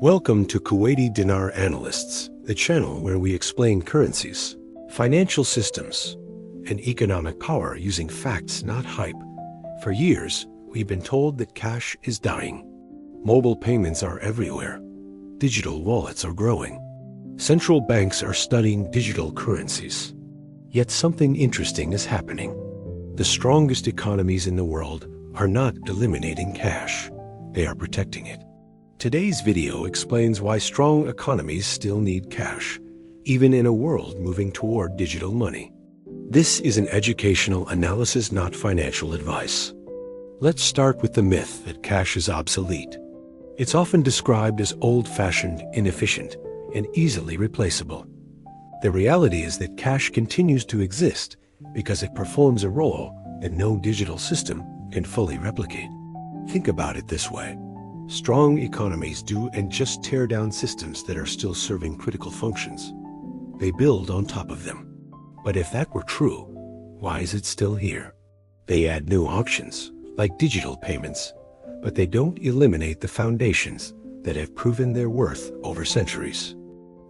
Welcome to Kuwaiti Dinar Analysts, the channel where we explain currencies, financial systems, and economic power using facts, not hype. For years, we've been told that cash is dying. Mobile payments are everywhere. Digital wallets are growing. Central banks are studying digital currencies. Yet something interesting is happening. The strongest economies in the world are not eliminating cash. They are protecting it. Today's video explains why strong economies still need cash, even in a world moving toward digital money. This is an educational analysis, not financial advice. Let's start with the myth that cash is obsolete. It's often described as old-fashioned, inefficient, and easily replaceable. The reality is that cash continues to exist because it performs a role that no digital system can fully replicate. Think about it this way. Strong economies do and just tear down systems that are still serving critical functions. They build on top of them. But if that were true, why is it still here? They add new options, like digital payments, but they don't eliminate the foundations that have proven their worth over centuries.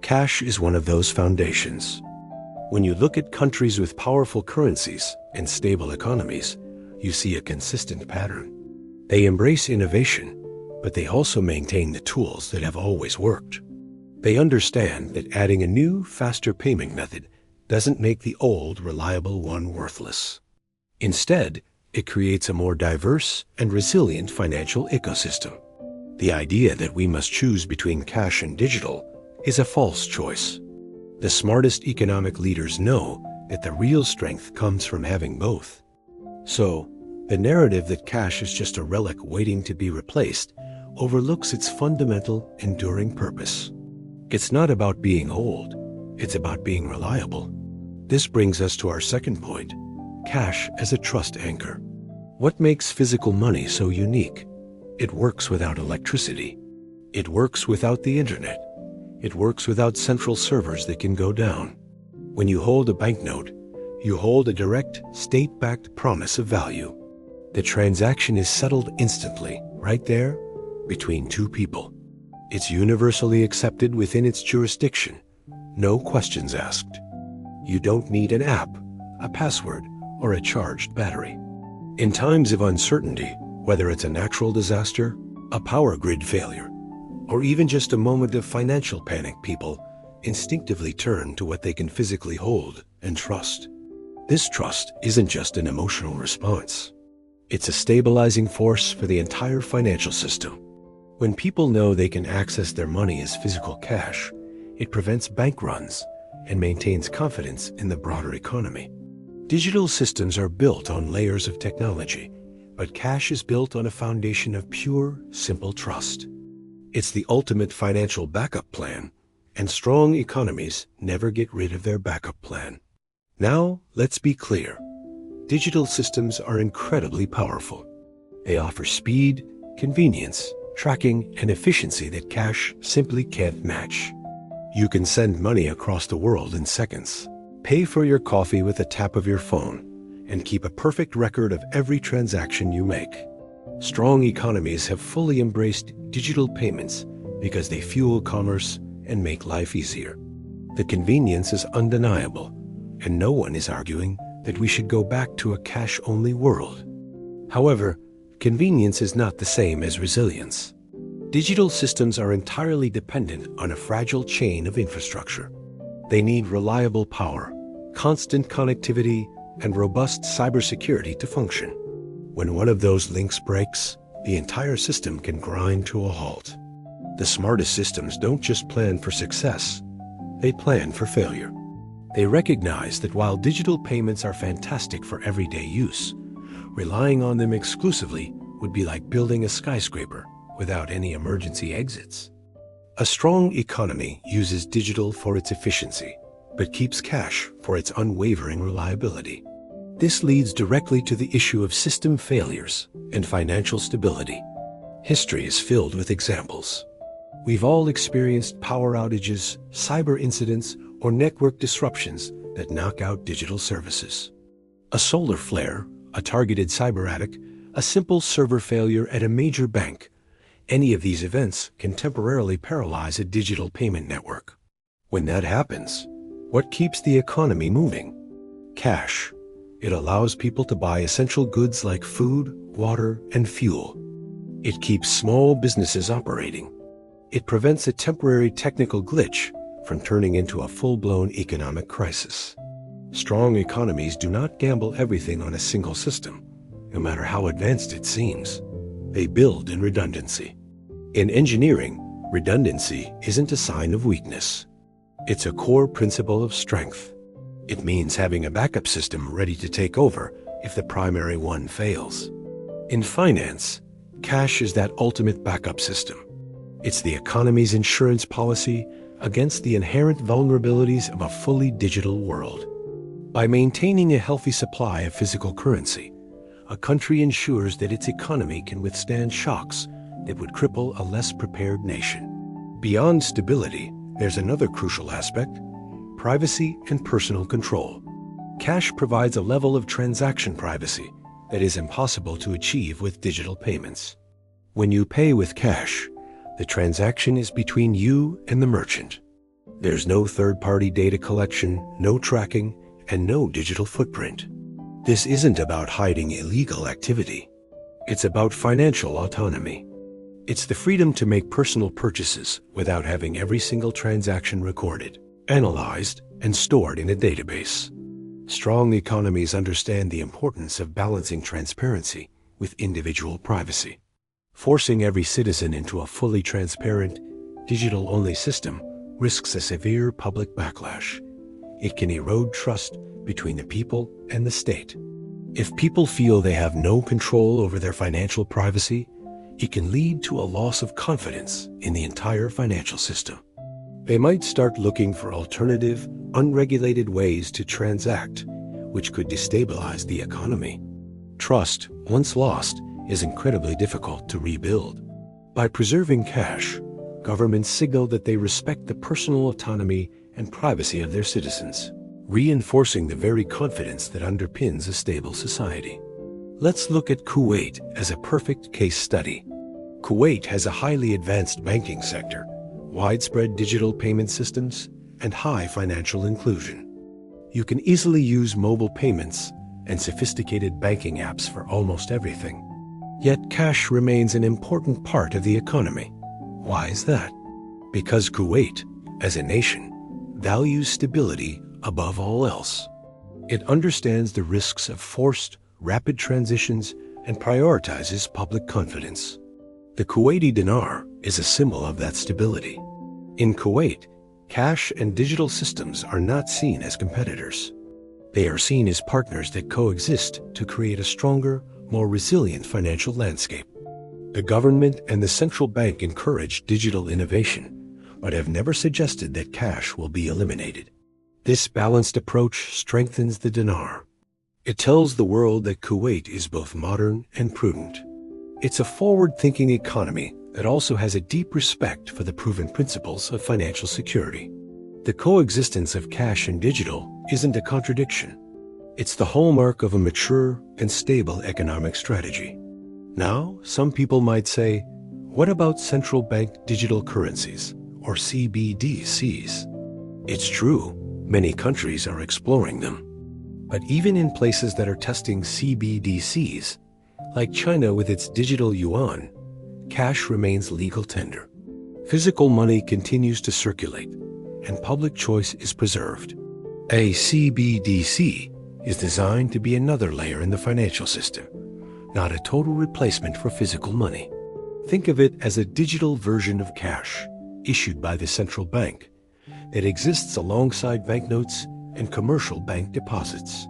Cash is one of those foundations. When you look at countries with powerful currencies and stable economies, you see a consistent pattern. They embrace innovation, but they also maintain the tools that have always worked. They understand that adding a new, faster payment method doesn't make the old, reliable one worthless. Instead, it creates a more diverse and resilient financial ecosystem. The idea that we must choose between cash and digital is a false choice. The smartest economic leaders know that the real strength comes from having both. So, the narrative that cash is just a relic waiting to be replaced overlooks its fundamental, enduring purpose. It's not about being old, it's about being reliable. This brings us to our second point, cash as a trust anchor. What makes physical money so unique? It works without electricity. It works without the internet. It works without central servers that can go down. When you hold a banknote, you hold a direct, state-backed promise of value. The transaction is settled instantly, right there, between two people. It's universally accepted within its jurisdiction. No questions asked. You don't need an app, a password, or a charged battery. In times of uncertainty, whether it's a natural disaster, a power grid failure, or even just a moment of financial panic, people instinctively turn to what they can physically hold and trust. This trust isn't just an emotional response. It's a stabilizing force for the entire financial system. When people know they can access their money as physical cash, it prevents bank runs and maintains confidence in the broader economy. Digital systems are built on layers of technology, but cash is built on a foundation of pure, simple trust. It's the ultimate financial backup plan, and strong economies never get rid of their backup plan. Now, let's be clear. Digital systems are incredibly powerful. They offer speed, convenience, tracking, and efficiency that cash simply can't match. You can send money across the world in seconds, pay for your coffee with a tap of your phone, and keep a perfect record of every transaction you make. Strong economies have fully embraced digital payments because they fuel commerce and make life easier. The convenience is undeniable, and no one is arguing that we should go back to a cash-only world. However, convenience is not the same as resilience. Digital systems are entirely dependent on a fragile chain of infrastructure. They need reliable power, constant connectivity, and robust cybersecurity to function. When one of those links breaks, the entire system can grind to a halt. The smartest systems don't just plan for success, they plan for failure. They recognize that while digital payments are fantastic for everyday use, relying on them exclusively would be like building a skyscraper without any emergency exits. A strong economy uses digital for its efficiency, but keeps cash for its unwavering reliability. This leads directly to the issue of system failures and financial stability. History is filled with examples. We've all experienced power outages, cyber incidents, or network disruptions that knock out digital services. A solar flare, a targeted cyber attack, a simple server failure at a major bank, Any of these events can temporarily paralyze a digital payment network. When that happens, what keeps the economy moving? Cash. It allows people to buy essential goods like food, water, and fuel. It keeps small businesses operating. It prevents a temporary technical glitch from turning into a full-blown economic crisis. Strong economies do not gamble everything on a single system, no matter how advanced it seems. They build in redundancy. In engineering, redundancy isn't a sign of weakness. It's a core principle of strength. It means having a backup system ready to take over if the primary one fails. In finance, cash is that ultimate backup system. It's the economy's insurance policy against the inherent vulnerabilities of a fully digital world. By maintaining a healthy supply of physical currency, a country ensures that its economy can withstand shocks that would cripple a less prepared nation. Beyond stability, there's another crucial aspect: privacy and personal control. Cash provides a level of transaction privacy that is impossible to achieve with digital payments. When you pay with cash, the transaction is between you and the merchant. There's no third-party data collection, no tracking, and no digital footprint. This isn't about hiding illegal activity. It's about financial autonomy. It's the freedom to make personal purchases without having every single transaction recorded, analyzed, and stored in a database. Strong economies understand the importance of balancing transparency with individual privacy. Forcing every citizen into a fully transparent, digital-only system risks a severe public backlash. It can erode trust between the people and the state. If people feel they have no control over their financial privacy, it can lead to a loss of confidence in the entire financial system. They might start looking for alternative, unregulated ways to transact, which could destabilize the economy. Trust, once lost, is incredibly difficult to rebuild. By preserving cash, governments signal that they respect the personal autonomy and privacy of their citizens, reinforcing the very confidence that underpins a stable society. Let's look at Kuwait as a perfect case study. Kuwait has a highly advanced banking sector, widespread digital payment systems, and high financial inclusion. You can easily use mobile payments and sophisticated banking apps for almost everything. Yet cash remains an important part of the economy. Why is that? Because Kuwait, as a nation, values stability above all else. It understands the risks of forced, rapid transitions and prioritizes public confidence. The Kuwaiti dinar is a symbol of that stability. In Kuwait, cash and digital systems are not seen as competitors. They are seen as partners that coexist to create a stronger, more resilient financial landscape. The government and the central bank encourage digital innovation, but have never suggested that cash will be eliminated. This balanced approach strengthens the dinar. It tells the world that Kuwait is both modern and prudent. It's a forward-thinking economy that also has a deep respect for the proven principles of financial security. The coexistence of cash and digital isn't a contradiction. It's the hallmark of a mature and stable economic strategy. Now, some people might say, what about central bank digital currencies, or CBDCs? It's true, many countries are exploring them. But even in places that are testing CBDCs, like China with its digital yuan, cash remains legal tender. Physical money continues to circulate, and public choice is preserved. A CBDC is designed to be another layer in the financial system, not a total replacement for physical money. Think of it as a digital version of cash, issued by the central bank, that exists alongside banknotes and commercial bank deposits.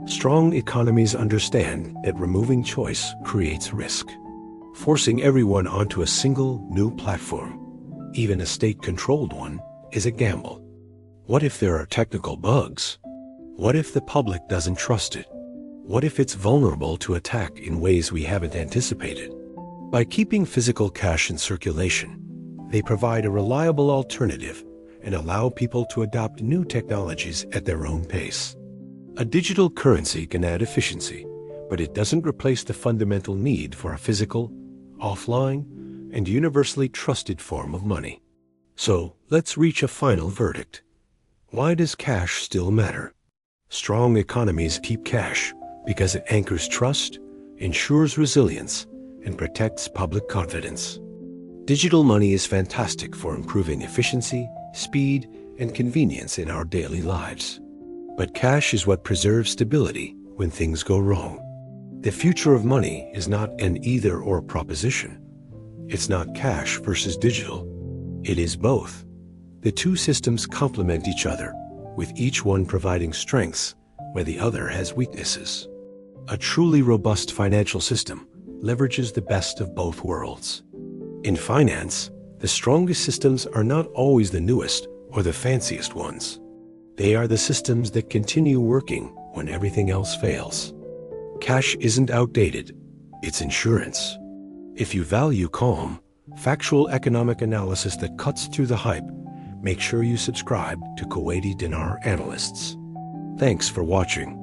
Strong economies understand that removing choice creates risk. Forcing everyone onto a single new platform, even a state-controlled one, is a gamble. What if there are technical bugs? What if the public doesn't trust it? What if it's vulnerable to attack in ways we haven't anticipated? By keeping physical cash in circulation, they provide a reliable alternative and allow people to adopt new technologies at their own pace. A digital currency can add efficiency, but it doesn't replace the fundamental need for a physical, offline, and universally trusted form of money. So, let's reach a final verdict. Why does cash still matter? Strong economies keep cash because it anchors trust, ensures resilience, and protects public confidence. Digital money is fantastic for improving efficiency, speed, and convenience in our daily lives. But cash is what preserves stability when things go wrong. The future of money is not an either-or proposition. It's not cash versus digital. It is both. The two systems complement each other, with each one providing strengths where the other has weaknesses. A truly robust financial system leverages the best of both worlds. In finance, the strongest systems are not always the newest or the fanciest ones. They are the systems that continue working when everything else fails. Cash isn't outdated, it's insurance. If you value calm, factual economic analysis that cuts through the hype, make sure you subscribe to Kuwaiti Dinar Analysts. Thanks for watching.